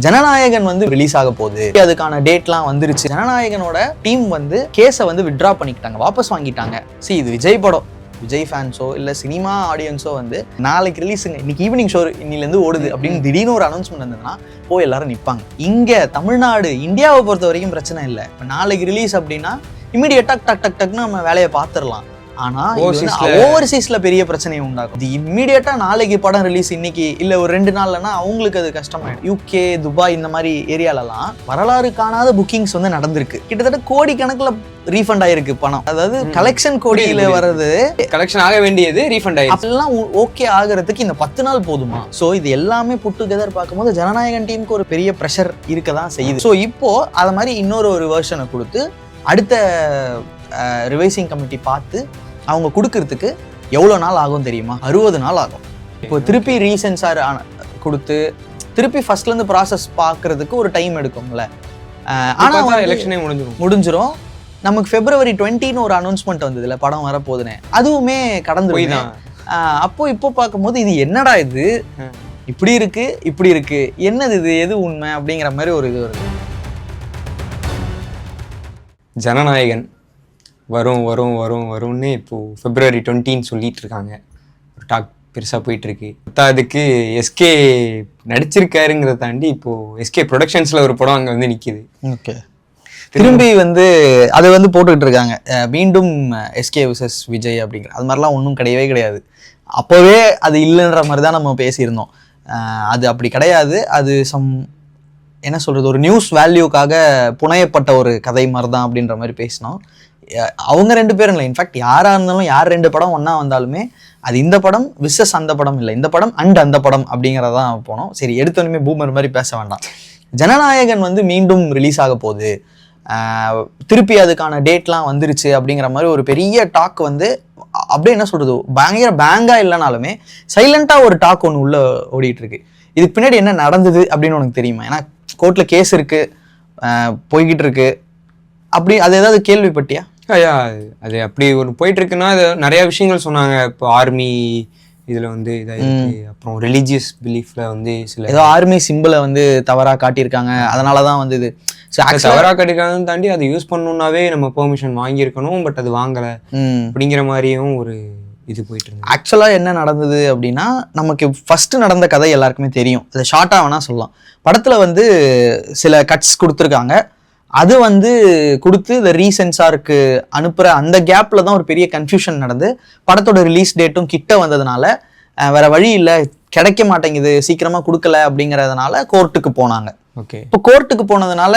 ஜனநாயகன் வந்து ரிலீஸ் ஆக போகுது, அதுக்கான டேட்லாம் வந்துருச்சு. ஜனநாயகனோட டீம் வந்து கேஸை வந்து வித்ட்ரா பண்ணிக்கிட்டாங்க, வாபஸ் வாங்கிட்டாங்க. இது விஜய் படம், விஜய் ஃபேன்ஸோ இல்லை சினிமா ஆடியன்ஸோ வந்து நாளைக்கு ரிலீஸுங்க, இன்னைக்கு ஈவினிங் ஷோ இன்னிலேருந்து ஓடுது அப்படின்னு திடீர்னு ஒரு அனௌன்ஸ்மெண்ட் இருந்ததுன்னா போய் எல்லாரும் நிற்பாங்க. இங்கே தமிழ்நாடு இந்தியாவை பொறுத்த வரைக்கும் பிரச்சனை இல்லை. இப்போ நாளைக்கு ரிலீஸ் அப்படின்னா இமீடியட்டா டக் டக் டக்னு நம்ம வேலையை பார்த்துடலாம். ஆனா ஓவர்சீஸ்ல பெரிய பிரச்சனையை உண்டாகும். இது இம்மீடியட்டா நாளைக்கு படம் ரிலீஸ் இன்னைக்கு இல்ல ஒரு 2 நாள்லன்னா அவங்களுக்கு அது கஷ்டமாயிடும். யூகே, துபாய் இந்த மாதிரி ஏரியாலலாம் வரலாறு காணாத புக்கிங்ஸ் வந்து நடந்திருக்கு. கிட்டத்தட்ட கோடி கணக்குல ரீஃபண்ட் ஆயிருக்கு பணம். அதாவது கலெக்ஷன் கோடியில வர்றது, கலெக்ஷன் ஆக வேண்டியது ரீஃபண்ட் ஆயிருக்கு. அதெல்லாம் ஓகே ஆகிறதுக்கு இந்த 10 நாள் போதுமா? சோ இது எல்லாமே புட் டுகெதர் பார்க்கும்போது ஜனநாயகன் டீமுக்கு ஒரு பெரிய ப்ரெஷர் இருக்கதான் செய்யுது. ஸோ இப்போ அது மாதிரி இன்னொரு வெர்ஷனை கொடுத்து அடுத்த ரிவைசிங் கமிட்டி பார்த்து அவங்க கொடுக்கறதுக்கு எவ்வளோ நாள் ஆகும் தெரியுமா? 60 நாள் ஆகும். இப்போ திருப்பி ரீசென்சார் கொடுத்து திருப்பி ஃபர்ஸ்ட்லேருந்து ப்ராசஸ் பார்க்கறதுக்கு ஒரு டைம் எடுக்கும்ல. ஆனால் எலெக்ஷனே முடிஞ்சிடும். நமக்கு February 20 ஒரு அனௌன்ஸ்மெண்ட் வந்ததுல படம் வரப்போகுதுன்னு, அதுவுமே கடந்து போய்தான். அப்போ இப்போ பார்க்கும்போது இது என்னடா இது, இப்படி இருக்கு என்னது இது, எது உண்மை அப்படிங்கிற மாதிரி ஒரு இது வருது. ஜனநாயகன் வரும்னு இப்போது February 20 சொல்லிட்டு இருக்காங்க. ஒரு டாக் பெருசாக போயிட்டுருக்கு. அதுக்கு எஸ்கே நடிச்சிருக்காருங்கிறத தாண்டி இப்போது எஸ்கே ப்ரொடக்ஷன்ஸில் ஒரு படம் அங்கே வந்து நிற்கிது. ஓகே, திரும்பி வந்து அதை வந்து போட்டுக்கிட்டு இருக்காங்க, மீண்டும் எஸ்கே விசஸ் விஜய் அப்படிங்கிற. அது மாதிரிலாம் ஒன்றும் கிடையாது. அப்போவே அது இல்லைன்ற மாதிரி தான் நம்ம பேசியிருந்தோம். அது அப்படி கிடையாது. அது என்ன சொல்கிறது, ஒரு நியூஸ் வேல்யூக்காக புனையப்பட்ட ஒரு கதை மாதிரி தான் அப்படின்ற மாதிரி பேசினோம். அவங்க 2 பேரும் இல்லை, இன்ஃபேக்ட் யாராக இருந்தாலும் யார் 2 படம் ஒன்றா வந்தாலுமே அது இந்த படம் விசஸ் அந்த படம் இல்லை, இந்த படம் அண்ட் அந்த படம் அப்படிங்கிறதான் போனோம். சரி, எடுத்தோன்னுமே பூமர் மாதிரி பேச வேண்டாம். ஜனநாயகன் வந்து மீண்டும் ரிலீஸ் ஆக போகுது, திருப்பி அதுக்கான டேட்லாம் வந்துருச்சு அப்படிங்கிற மாதிரி ஒரு பெரிய டாக் வந்து அப்படியே என்ன சொல்கிறது, பயங்கர பேங்காக இல்லைனாலுமே சைலண்ட்டாக ஒரு டாக் ஒன்று உள்ளே ஓடிட்டு இருக்கு. இதுக்கு பின்னாடி என்ன நடந்தது அப்படின்னு உனக்கு தெரியுமா? ஏன்னா கோர்ட்டில் கேஸ் இருக்கு, போய்கிட்டு இருக்கு. அப்படி அது ஏதாவது கேள்விப்பட்டியா? அது அப்படி ஒரு போயிட்டு இருக்குன்னா அது நிறைய விஷயங்கள் சொன்னாங்க. இப்போ ஆர்மி இதில் வந்து இதாகிருக்கு, அப்புறம் ரிலீஜியஸ் பிலீஃப்ல வந்து சில ஏதோ ஆர்மி சிம்பிளை வந்து தவறாக காட்டியிருக்காங்க, அதனால தான் வந்து இது தவறாக காட்டியிருக்காங்கன்னு தாண்டி அதை யூஸ் பண்ணணுன்னாவே நம்ம பெர்மிஷன் வாங்கியிருக்கணும், பட் அது வாங்கலை அப்படிங்கிற மாதிரியும் ஒரு இது போயிட்டு இருக்கு. ஆக்சுவலாக என்ன நடந்தது அப்படின்னா, நமக்கு ஃபர்ஸ்ட் நடந்த கதை எல்லாருக்குமே தெரியும். அதை ஷார்ட்டாக வேணா சொல்லலாம். படத்தில் வந்து சில கட்ஸ் கொடுத்துருக்காங்க, அது வந்து கொடுத்து இந்த ரீசென்சாருக்கு அனுப்புகிற அந்த கேப்பில் தான் ஒரு பெரிய கன்ஃபியூஷன் நடந்து படத்தோட ரிலீஸ் டேட்டும் கிட்ட வந்ததுனால வேற வழி இல்லை, கிடைக்க மாட்டேங்குது, சீக்கிரமாக கொடுக்கல அப்படிங்கிறதுனால கோர்ட்டுக்கு போனாங்க. ஓகே, இப்போ கோர்ட்டுக்கு போனதுனால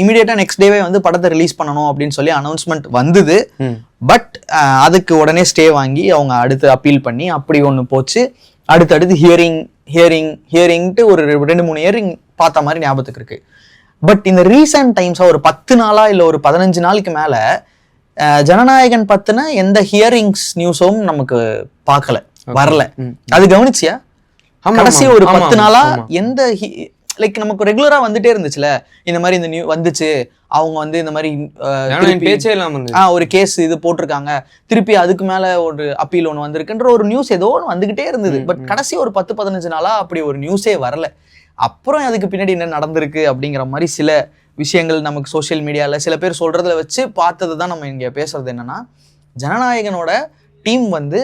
இமீடியட்டாக நெக்ஸ்ட் டேவே வந்து படத்தை ரிலீஸ் பண்ணணும் அப்படின்னு சொல்லி அனௌன்ஸ்மெண்ட் வந்தது. பட் அதுக்கு உடனே ஸ்டே வாங்கி அவங்க அடுத்து அப்பீல் பண்ணி அப்படி ஒன்று போச்சு. அடுத்தடுத்து ஹியரிங்ட்டு ஒரு 2-3 ஹியரிங் பார்த்த மாதிரி ஞாபகத்துக்கு இருக்கு. பட் இந்த ரீசன்ட் டைம்ஸாக ஒரு 10 நாளா இல்லை ஒரு 15 நாளுக்கு மேலே ஜனநாயகன் பற்றின எந்த ஹியரிங்ஸ் நியூஸும் நமக்கு பார்க்கல, வரல. அது கவனிச்சியா? கடைசி ஒரு 10 நாளா எந்த லைக் நமக்கு ரெகுலரா வந்துட்டே இருந்துச்சுல, இந்த மாதிரி இந்த வந்துச்சு, அவங்க வந்து இந்த மாதிரி பேச்சே இல்லாம ஒரு கேஸ் இது போட்டிருக்காங்க, திருப்பி அதுக்கு மேல ஒரு அப்பீல் ஒன்று வந்திருக்குன்ற ஒரு நியூஸ் ஏதோ ஒன்று வந்துகிட்டே இருந்தது. பட் கடைசி ஒரு 10-15 நாளா அப்படி ஒரு நியூஸே வரல. அப்புறம் அதுக்கு பின்னாடி என்ன நடந்திருக்கு அப்படிங்கிற மாதிரி சில விஷயங்கள் நமக்கு சோசியல் மீடியாவில் சில பேர் சொல்றதுல வச்சு பார்த்தது தான் நம்ம இங்கே பேசுறது. என்னன்னா, ஜனநாயகனோட டீம் வந்து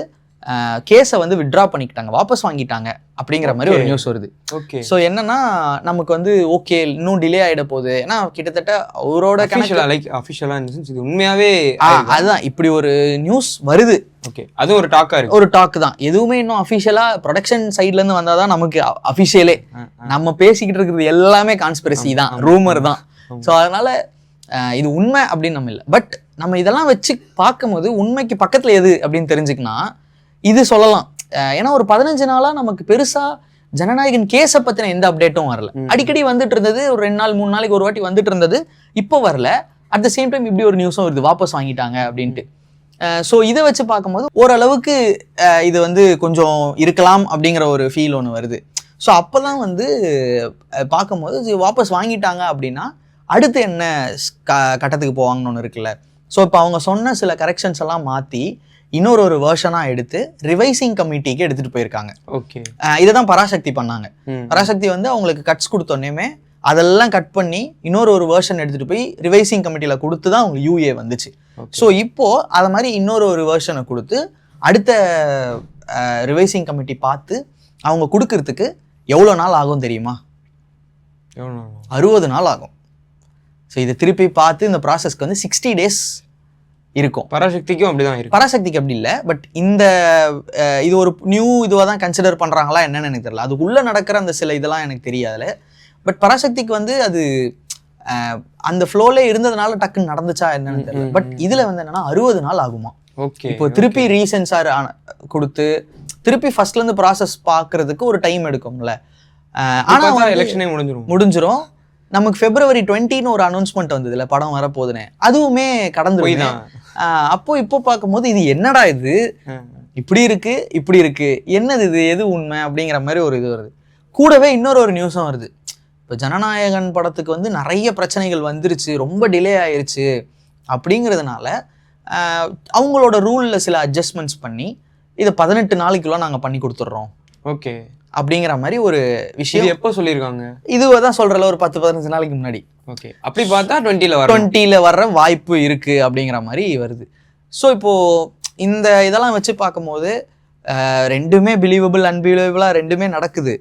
கேஸை வந்து வித்ட்ரா பண்ணிக்கிட்டாங்க, வாபஸ் வாங்கிட்டாங்க அப்படிங்கிற மாதிரி ஒரு நியூஸ் வருது. ஓகே, ஸோ என்னன்னா, நமக்கு வந்து ஓகே இன்னும் டிலே ஆகிட போகுது. ஏன்னா கிட்டத்தட்ட அவரோட அஃபிஷியலா இது உண்மையாவே அதுதான் இப்படி ஒரு நியூஸ் வருது. ஓகே, அது ஒரு டாக்கா இருக்கு, ஒரு டாக் தான். எதுவுமே இன்னும் அஃபிஷியலா ப்ரொடக்ஷன் சைட்ல இருந்து வந்தாதான் நமக்கு அஃபிஷியலே. நம்ம பேசிக்கிட்டு இருக்கிறது எல்லாமே கான்ஸ்பிரசி தான், ரூமர் தான். ஸோ அதனால இது உண்மை அப்படின்னு நம்ம இல்லை. பட் நம்ம இதெல்லாம் வச்சு பார்க்கும்போது உண்மைக்கு பக்கத்துல எது அப்படின்னு தெரிஞ்சுக்கினா இது சொல்லலாம். ஏன்னா ஒரு 15 நாளா நமக்கு பெருசா ஜனநாயகன் கேஸை பத்தின எந்த அப்டேட்டும் வரல. அடிக்கடி வந்துட்டு இருந்தது, ஒரு 2 நாள் 3 நாளைக்கு ஒரு வாட்டி வந்துட்டு இருந்தது, இப்போ வரல. அட் த சேம் டைம் இப்படி ஒரு நியூஸும் வருது, வாபஸ் வாங்கிட்டாங்க அப்படின்ட்டு. ஸோ இதை வச்சு பார்க்கும்போது ஓரளவுக்கு இது வந்து கொஞ்சம் இருக்கலாம் அப்படிங்கிற ஒரு ஃபீல் ஒன்று வருது. ஸோ அப்போதான் வந்து பார்க்கும்போது வாபஸ் வாங்கிட்டாங்க அப்படின்னா அடுத்து என்ன கட்டத்துக்கு போவாங்கன்னு ஒன்று இருக்குல்ல. ஸோ இப்போ அவங்க சொன்ன சில கரெக்ஷன்ஸ் எல்லாம் மாற்றி இன்னொரு வெர்ஷனாக எடுத்து ரிவைசிங் கமிட்டிக்கு எடுத்துகிட்டு போயிருக்காங்க. ஓகே, இதை தான் பராசக்தி பண்ணாங்க. பராசக்தி வந்து அவங்களுக்கு கட்ஸ் கொடுத்தோன்னே அதெல்லாம் கட் பண்ணி இன்னொரு ஒரு வெர்ஷன் எடுத்துகிட்டு போய் ரிவைசிங் கமிட்டியில் கொடுத்து தான் அவங்க யூஏ வந்துச்சு. ஸோ இப்போது அதை மாதிரி இன்னொரு ஒரு வெர்ஷனை கொடுத்து அடுத்த ரிவைசிங் கமிட்டி பார்த்து அவங்க கொடுக்கறதுக்கு எவ்வளோ நாள் ஆகும் தெரியுமா? 60 நாள் ஆகும். ஸோ இதை திருப்பி பார்த்து இந்த ப்ராசஸ்க்கு வந்து 60 days இருக்கும். பராசக்திக்கும் அப்படிதான் இருக்கு. பராசக்திக்கு அப்படி இல்லை. பட் இந்த இது ஒரு நியூ இதுவாக தான் கன்சிடர் பண்ணுறாங்களா என்னன்னு எனக்கு தெரியல. அதுக்குள்ளே நடக்கிற அந்த சில இதெல்லாம் எனக்கு தெரியாதுல. பட் பராசக்திக்கு வந்து அது அந்த ஃப்ளோல இருந்ததுனால டக்குன்னு நடந்துச்சா என்னன்னு தெரியல. பட் இதில் வந்து என்னன்னா 60 நாள் ஆகுமா. ஓகே. இப்போ திருப்பி ரீசென்சார் கொடுத்து திருப்பி ஃபர்ஸ்ட்லேருந்து ப்ராசஸ் பார்க்கறதுக்கு ஒரு டைம் எடுக்கும்ல. ஆனால் எலெக்ஷனே முடிஞ்சிரும். நமக்கு February 20 ஒரு அனௌன்ஸ்மெண்ட் வந்ததுல படம் வரப்போகுதுன்னு, அதுவுமே கடந்து. அப்போ இப்போ பார்க்கும்போது இது என்னடா இது இப்படி இருக்கு என்னது இது எது உண்மை அப்படிங்கிற மாதிரி ஒரு இது வருது. கூடவே இன்னொரு ஒரு நியூஸும் வருது. இப்போ ஜனநாயகன் படத்துக்கு வந்து நிறைய பிரச்சனைகள் வந்துருச்சு, ரொம்ப டிலே ஆயிருச்சு அப்படிங்கிறதுனால அவங்களோட ரூலில் சில அட்ஜஸ்ட்மெண்ட்ஸ் பண்ணி இதை 18 நாளைக்குள்ள நாங்கள் பண்ணி கொடுத்துட்றோம். ஓகே. அப்படிங்கிற மாதிரி ஒரு விஷயம் எப்போ சொல்லியிருக்காங்க? இதுதான் சொல்றல ஒரு 10-15 நாளைக்கு முன்னாடி. ஓகே. அப்படி பார்த்தா 20ல வர்ற வாய்ப்பு இருக்கு அப்படிங்கிற மாதிரி வருது. ஸோ இப்போ இந்த இதெல்லாம் வச்சு பார்க்கும்போது ரெண்டுமே பிலீவபிள் அன்பிலீவபிளா ரெண்டுமே நடக்குது.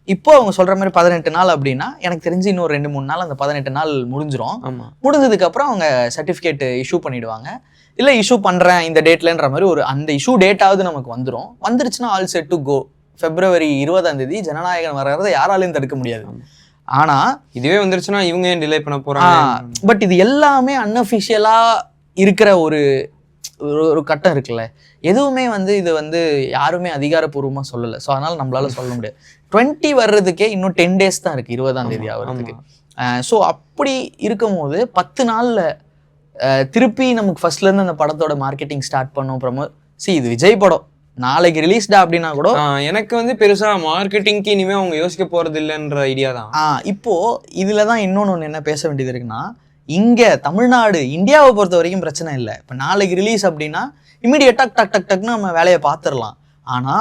இப்போ அவங்க சொல்ற மாதிரி 18 நாள் அப்படின்னா எனக்கு தெரிஞ்சு இன்னும் 2-3 நாள் அந்த 18 நாள் முடிஞ்சிரும். முடிஞ்சதுக்கு அப்புறம் அவங்க சர்டிஃபிகேட் இஷ்யூ பண்ணிடுவாங்க. இல்லை இஷ்யூ பண்றேன் இந்த டேட்லன்ற மாதிரி ஒரு அந்த இஷ்யூ டேட்டாவது நமக்கு வந்துடும். வந்துருச்சுன்னா all set to go. February 20 Jana Nayagan வர்றதை யாராலையும் தடுக்க முடியாது. ஆனா இதுவே வந்துருச்சுன்னா இவங்க ஏன் டிலே பண்ண போறாங்க? பட் இது எல்லாமே அன்அஃபிஷியலா இருக்கிற ஒரு ஒரு கட்டம் இருக்குல்ல. எதுவுமே வந்து இது வந்து யாருமே அதிகாரப்பூர்வமா சொல்லலை. ஸோ அதனால நம்மளால சொல்ல முடியாது. 20 வர்றதுக்கே இன்னும் 10 days தான் இருக்கு 20 ஆகிறதுக்கு. ஸோ அப்படி இருக்கும் போது 10 நாள்ல திருப்பி நமக்கு ஃபர்ஸ்ட்ல இருந்து அந்த படத்தோட மார்க்கெட்டிங் ஸ்டார்ட் பண்ணோம். இது விஜய் படம் நாளைக்கு ரிலீஸ்டா அப்படின்னா கூட எனக்கு வந்து பெருசா மார்க்கெட்டிங்க்கு இனிமே அவங்க யோசிக்க போறது இல்லைன்ற ஐடியா தான். இப்போ இதுலதான் இன்னொன்னு என்ன பேச வேண்டியது இருக்குன்னா, இங்க தமிழ்நாடு இந்தியாவை பொறுத்த வரைக்கும் பிரச்சனை இல்லை. இப்போ நாளைக்கு ரிலீஸ் அப்படின்னா இமீடியட்டா டக்னு நம்ம வேலையை பார்த்துடலாம். ஆனா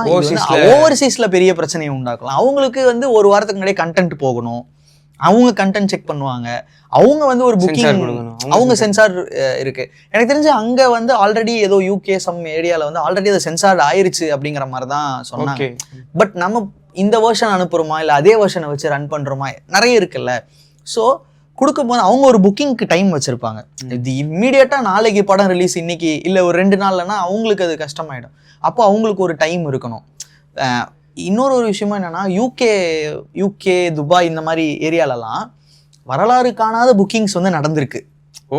ஓவர்சீஸ்ல பெரிய பிரச்சனையை உண்டாக்கலாம். அவங்களுக்கு வந்து ஒரு வாரத்துக்கு முன்னாடியே கண்டென்ட் போகணும், அவங்க கண்டென்ட் செக் பண்ணுவாங்க, அவங்க வந்து ஒரு புக்கிங், அவங்க சென்சார் இருக்கு. எனக்கு தெரிஞ்சு அங்க வந்து ஆல்ரெடி ஏதோ யூகே சம் ஏரியால வந்து ஆல்ரெடி அது சென்சார் ஆயிருச்சு அப்படிங்கிற மாதிரி தான் சொன்னாங்க. பட் நம்ம இந்த வெர்ஷன் அனுப்புறோமா இல்லை அதே வெர்ஷனை வச்சு ரன் பண்றோமா நிறைய இருக்குல்ல. ஸோ கொடுக்கும்போது அவங்க ஒரு புக்கிங்க்கு டைம் வச்சிருப்பாங்க. இது இம்மீடியட்டா நாளைக்கு படம் ரிலீஸ் இன்னைக்கு இல்லை ஒரு 2 நாள்லன்னா அவங்களுக்கு அது கஷ்டமாயிடும். அப்போ அவங்களுக்கு ஒரு டைம் இருக்கணும். இன்னொரு ஒரு விஷயமா என்னன்னா, யூகே துபாய் இந்த மாதிரி ஏரியாலலாம் வரலாறு காணாத புக்கிங்ஸ் வந்து நடந்திருக்கு.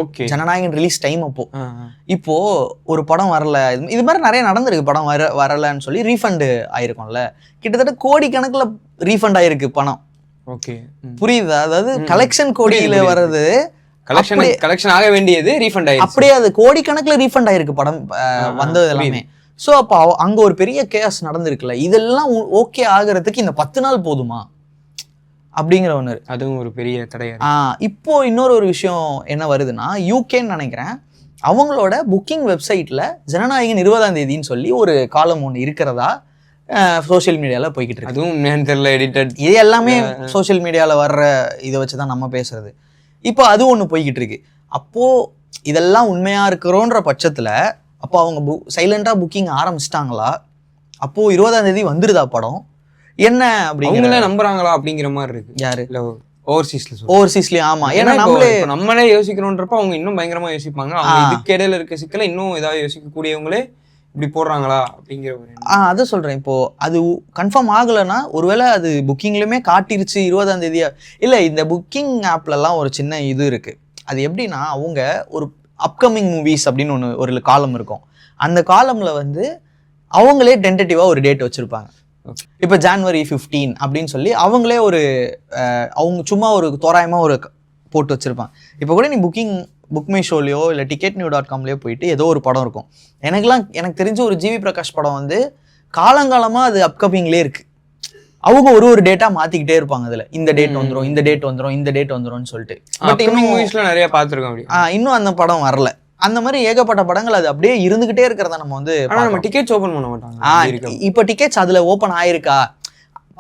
ஓகே. ஜனநாயகன் ரிலீஸ் டைம் அப்போ இப்போ ஒரு படம் வரல, இது மாதிரி நிறைய நடந்திருக்கு. படம் வரலன்னு சொல்லி ரீஃபண்ட் ஆயிருக்கும்ல, கிட்டத்தட்ட கோடிக்கணக்கில் ரீஃபண்ட் ஆயிருக்கு பணம். ஓகே, புரியுதா? அதாவது கலெக்ஷன் கோடியில வர்றது கலெக்ஷன் ஆக வேண்டியது ரீஃபண்ட் ஆயிருக்கு. அப்படியே அது கோடிக்கணக்கில் ரீஃபண்ட் ஆயிருக்கு படம் வந்தது எல்லாமே. ஸோ அப்போ அங்கே ஒரு பெரிய கேஸ் நடந்திருக்குல்ல. இதெல்லாம் ஓகே ஆகிறதுக்கு இந்த 10 நாள் போதுமா அப்படிங்கிற ஒன்று. அதுவும் ஒரு பெரிய தடையா. இப்போ இன்னொரு ஒரு விஷயம் என்ன வருதுன்னா, யூகேன்னு நினைக்கிறேன், அவங்களோட புக்கிங் வெப்சைட்ல ஜனநாயகன் 20 சொல்லி ஒரு காலம் ஒன்று இருக்கிறதா சோசியல் மீடியால போய்கிட்டு இருக்கு. அதுவும் தெரியல, எடிட்டட். இது எல்லாமே சோசியல் மீடியால வர்ற இதை வச்சுதான் நம்ம பேசுறது. இப்போ அது ஒன்று போய்கிட்டு இருக்கு. அப்போ இதெல்லாம் உண்மையா இருக்கிறோன்ற பட்சத்துல அப்போ அவங்க சைலண்டா புக்கிங் ஆரம்பிச்சிட்டாங்களா? அப்போ 20 வந்துருதா படம் என்ன அப்படிங்கிற நம்புறாங்களா அப்படிங்கிற மாதிரி இருக்கு. யாரு? ஓவர்சீஸ்லயே. ஆமா, ஏன்னா நம்மளே யோசிக்கணும்ன்றப்ப அவங்க இன்னும் பயங்கரமா யோசிப்பாங்க. அவங்க இதுக்கு இடையில இருக்க சிக்கல இன்னும் ஏதாவது யோசிக்கக்கூடியவங்களே இப்படி போடுறாங்களா அப்படிங்கிற ஒரு அதை சொல்றேன். இப்போ அது கன்ஃபார்ம் ஆகலைன்னா ஒருவேளை அது புக்கிங்லயுமே காட்டிருச்சு 20 இல்லை. இந்த புக்கிங் ஆப்லலாம் ஒரு சின்ன இது இருக்கு. அது எப்படின்னா, அவங்க ஒரு அப்கமிங் மூவிஸ் அப்படின்னு ஒரு காலம் இருக்கும். அந்த காலம்ல வந்து அவங்களே டென்டேட்டிவா ஒரு டேட் வச்சிருப்பாங்க. இப்போ January 15 அப்படின்னு சொல்லி அவங்களே ஒரு அவங்க சும்மா ஒரு தோராயமா ஒரு போட்டு வச்சிருப்பாங்க. இப்போ கூட நீ புக் மை ஷோலையோ இல்லை ticketnew.comலயோ போயிட்டு ஏதோ ஒரு படம் இருக்கும். எனக்கு தெரிஞ்ச ஒரு ஜிவி பிரகாஷ் படம் வந்து காலங்காலமா அது அப்கமிங்லேயே இருக்கு. அவங்க ஒரு டேட்டா மாத்திக்கிட்டே இருப்பாங்க. அதுல இந்த டேட் வந்துடும், இந்த டேட் வந்துடும், இந்த டேட் வந்துடும்னு சொல்லிட்டு. பட் இன்னும் மூவிஸ்ல நிறைய பார்த்துருக்கோம். இன்னும் அந்த படம் வரல. அந்த மாதிரி ஏகப்பட்ட படங்கள் அது அப்படியே இருந்துகிட்டே இருக்கிறத நம்ம வந்து நம்ம டிக்கெட்ஸ் ஓபன் பண்ண மாட்டாங்க. இப்போ டிக்கெட்ஸ் அதுல ஓபன் ஆயிருக்கா?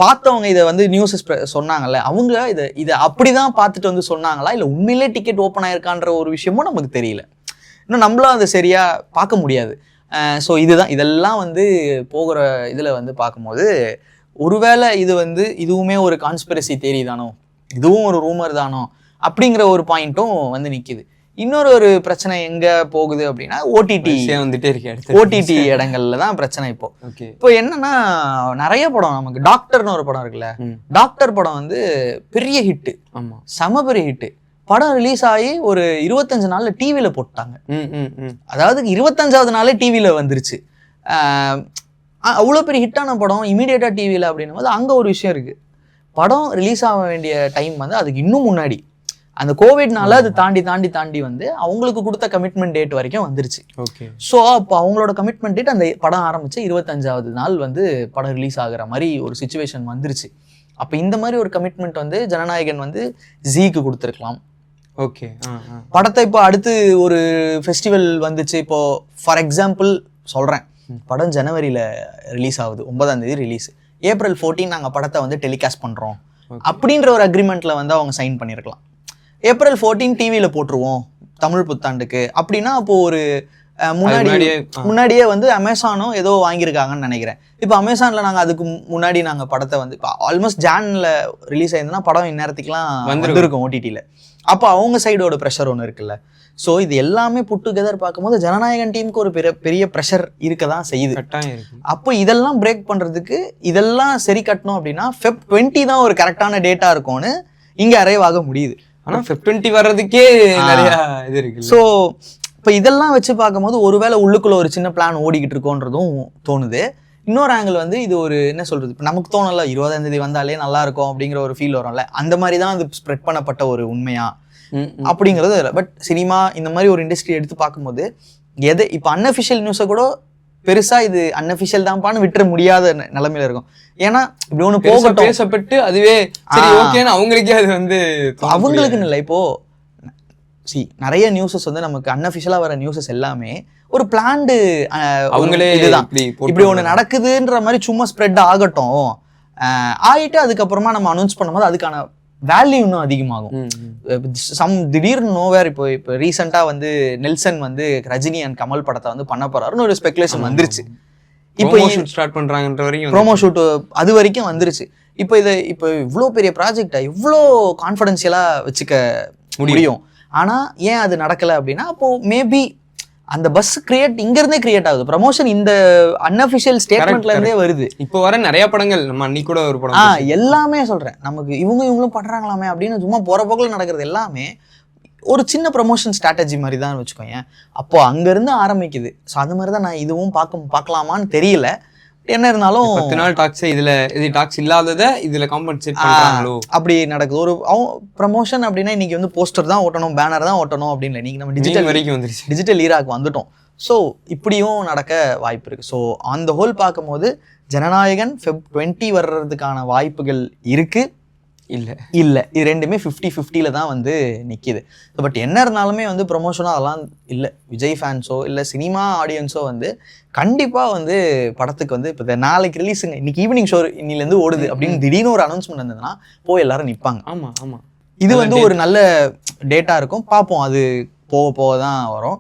பார்த்தவங்க இதை வந்து நியூஸ் சொன்னாங்கல்ல, அவங்க இதை அப்படிதான் பார்த்துட்டு வந்து சொன்னாங்களா இல்லை உண்மையிலே டிக்கெட் ஓப்பன் ஆயிருக்கான்ற ஒரு விஷயமும் நமக்கு தெரியல. இன்னும் நம்மளும் அதை சரியா பார்க்க முடியாது. ஸோ இதெல்லாம் வந்து போகிற இதில் வந்து பார்க்கும்போது ஒருவேளை இது வந்து இதுவுமே ஒரு கான்ஸ்பிரசி தேரி தானோ, இதுவும் ஒரு ரூமர் தானோ அப்படிங்கிற ஒரு பாயிண்ட்டும் வந்து நிற்கிது. இன்னொரு ஒரு பிரச்சனை எங்க போகுது அப்படின்னா ஓடிடி இடங்கள்ல தான் பிரச்சனை. இப்போ என்னன்னா நிறைய படம், நமக்கு டாக்டர்னு ஒரு படம் இருக்குல்ல, டாக்டர் படம் வந்து பெரிய ஹிட், செம பெரிய ஹிட். படம் ரிலீஸ் ஆகி ஒரு 25 நாள்ல டிவியில போட்டாங்க. அதாவது 25வது நாளே டிவியில வந்துருச்சு. அவ்வளோ பெரிய ஹிட்டான படம் இமீடியட்டா டிவியில அப்படின்னும் போது அங்க ஒரு விஷயம் இருக்கு. படம் ரிலீஸ் ஆக வேண்டிய டைம் வந்து அதுக்கு இன்னும் முன்னாடி அந்த கோவிட்னால அது தாண்டி வந்து அவங்களுக்கு கொடுத்த கமிட்மெண்ட் டேட் வரைக்கும் வந்துருச்சு. ஸோ அப்போ அவங்களோட கமிட்மெண்ட் டேட் அந்த படம் ஆரம்பிச்சு 25வது நாள் வந்து படம் ரிலீஸ் ஆகுற மாதிரி ஒரு சிச்சுவேஷன் வந்துருச்சு. அப்போ இந்த மாதிரி ஒரு கமிட்மெண்ட் வந்து ஜனநாயகன் வந்து ஜீக்கு கொடுத்துருக்கலாம். படத்தை இப்போ அடுத்து ஒரு ஃபெஸ்டிவல் வந்துச்சு. இப்போ ஃபார் எக்ஸாம்பிள் சொல்றேன், படம் ஜனவரியில ரிலீஸ் ஆகுது, 9ஆம் தேதி ரிலீஸ், April 14 நாங்கள் படத்தை வந்து டெலிகாஸ்ட் பண்றோம் அப்படின்ற ஒரு அக்ரிமெண்ட்ல வந்து அவங்க சைன் பண்ணியிருக்கலாம். April 14 டிவியில போட்டுருவோம் தமிழ் புத்தாண்டுக்கு அப்படின்னா அப்போ ஒரு முன்னாடியே வந்து அமேசானோ ஏதோ வாங்கியிருக்காங்கன்னு நினைக்கிறேன். இப்போ அமேசான்ல நாங்க அதுக்கு முன்னாடி நாங்க படத்தை வந்து இப்போ ஆல்மோஸ்ட் ஜான்ல ரிலீஸ் ஆயிருந்ததுன்னா படம் இந்நேரத்துக்குலாம் வந்திருக்கும் ஓடிடியில. அப்போ அவங்க சைடோட ப்ரெஷர் ஒன்று இருக்குல்ல. ஸோ இது எல்லாமே புட் டுகெதர் பார்க்கும்போது ஜனநாயகன் டீமுக்கு ஒரு பெரிய ப்ரெஷர் இருக்க தான் செய்யுது. அப்போ இதெல்லாம் பிரேக் பண்றதுக்கு, இதெல்லாம் சரி கட்டணும் அப்படின்னா Feb 20 தான் ஒரு கரெக்டான டேட்டா இருக்கும்னு இங்க அரைவ் ஆக முடியுது. ஆனா Feb 20 வர்றதுக்கே நிறைய இது இருக்கு. ஸோ இப்போ இதெல்லாம் வச்சு பார்க்கும்போது ஒருவேளை உள்ளுக்குள்ள ஒரு சின்ன பிளான் ஓடிக்கிட்டு இருக்கோன்றதும் தோணுது. இன்னொரு ஆங்கிள் வந்து இது ஒரு என்ன சொல்றது, இப்போ நமக்கு தோணல 20ஆம் தேதி வந்தாலே நல்லா இருக்கும் அப்படிங்கிற ஒரு ஃபீல் வரும்ல, அந்த மாதிரி தான் அது ஸ்ப்ரெட் பண்ணப்பட்ட ஒரு உண்மையா அப்படிங்கிறது. பட் சினிமா இந்த மாதிரி ஒரு இண்டஸ்ட்ரி எடுத்து பார்க்கும்போது இப்போ அன்அஃபிஷியல் நியூஸை கூட பெருசா இது அன்அஃபிஷியல் தான்பான்னு விட்டுற முடியாத நிலைமையில இருக்கும். ஏன்னா இப்படி ஒண்ணு போகட்டும் பேசப்பட்டு அதுவே அவங்களுக்கே அது வந்து அவங்களுக்குன்னு இல்லை. இப்போ நிறைய நியூஸஸ் வந்து நமக்கு அன்அஃபிஷியலா வர நியூஸஸ் எல்லாமே ஒரு பிளான்டு, அவங்களே இதுதான் இப்படி ஒண்ணு நடக்குதுன்ற மாதிரி சும்மா ஸ்ப்ரெட் ஆகட்டும் ஆயிட்டு அதுக்கப்புறமா நம்ம அனௌன்ஸ் பண்ணும்போது அதுக்கான வேல்யூ இன்னும் அதிகமாகும். திடீர்னு நோவேர் இப்போ ரீசெண்டா வந்து நெல்சன் வந்து ரஜினி அண்ட் கமல் படத்தை வந்து பண்ண போறாருன்னு ஒரு ஸ்பெகுலேஷன் வந்துருச்சு. இப்போ ஸ்டார்ட் பண்றாங்கன்ற வரைக்கும் ப்ரோமோ ஷூட் அது வரைக்கும் வந்துருச்சு. இப்போ இவ்வளோ பெரிய ப்ராஜெக்டை இவ்வளோ கான்ஃபிடென்ஷியலா வச்சுக்க முடியும். ஆனா ஏன் அது நடக்கல அப்படின்னா அப்போ மேபி அந்த பஸ் இங்க இருந்தே கிரியேட் ஆகுது. ப்ரமோஷன் இந்த அன்அஃபிஷியல் ஸ்டேட்மெண்ட்ல இருந்தே வருது. இப்போ வர நிறைய படங்கள், நம்ம அன்னைக்கு கூட ஒரு படம் எல்லாமே சொல்றேன், நமக்கு இவங்களும் பண்றாங்களாமே அப்படின்னு சும்மா போற போக்கில் நடக்கிறது எல்லாமே ஒரு சின்ன ப்ரமோஷன் ஸ்ட்ராட்டஜி மாதிரி தான் வச்சுக்கோங்க. அப்போ அங்க இருந்து ஆரம்பிக்குது. ஸோ அது மாதிரி தான் நான் இதுவும் பார்க்கலாமான்னு தெரியல. என்ன இருந்தாலும் 10 நாள் டாக்ஸ் இது டாக்ஸ் இல்லாததை இதுல காம்பன்சேட் பண்றாங்களோ அப்படி நடக்குது. ஒரு ப்ரமோஷன் அப்படின்னா இன்னைக்கு வந்து போஸ்டர் தான் ஓட்டணும், பேனர் தான் ஓட்டணும் அப்படின்னு இன்னைக்கு நம்ம டிஜிட்டல் வரைக்கும் வந்துருச்சு, டிஜிட்டல் ஈராக்கு வந்துட்டோம். ஸோ இப்படியும் நடக்க வாய்ப்பு இருக்கு. ஸோ ஆன் த ஹோல் பார்க்கும்போது ஜனநாயகன் Feb 20 வர்றதுக்கான வாய்ப்புகள் இருக்கு. இல்லை இது ரெண்டுமே 50-50 தான் வந்து நிற்கிது. பட் என்ன இருந்தாலுமே வந்து ப்ரொமோஷனோ அதெல்லாம் இல்லை. விஜய் ஃபேன்ஸோ இல்லை சினிமா ஆடியன்ஸோ வந்து கண்டிப்பாக வந்து படத்துக்கு வந்து இப்போ நாளைக்கு ரிலீஸுங்க, இன்னைக்கு ஈவினிங் ஷோ இன்னிலேருந்து ஓடுது அப்படின்னு திடீர்னு ஒரு அனௌன்ஸ்மெண்ட் இருந்ததுன்னா போய் எல்லாரும் நிற்பாங்க. ஆமாம் இது வந்து ஒரு நல்ல டேட்டா இருக்கும். பார்ப்போம், அது போக தான் வரும்.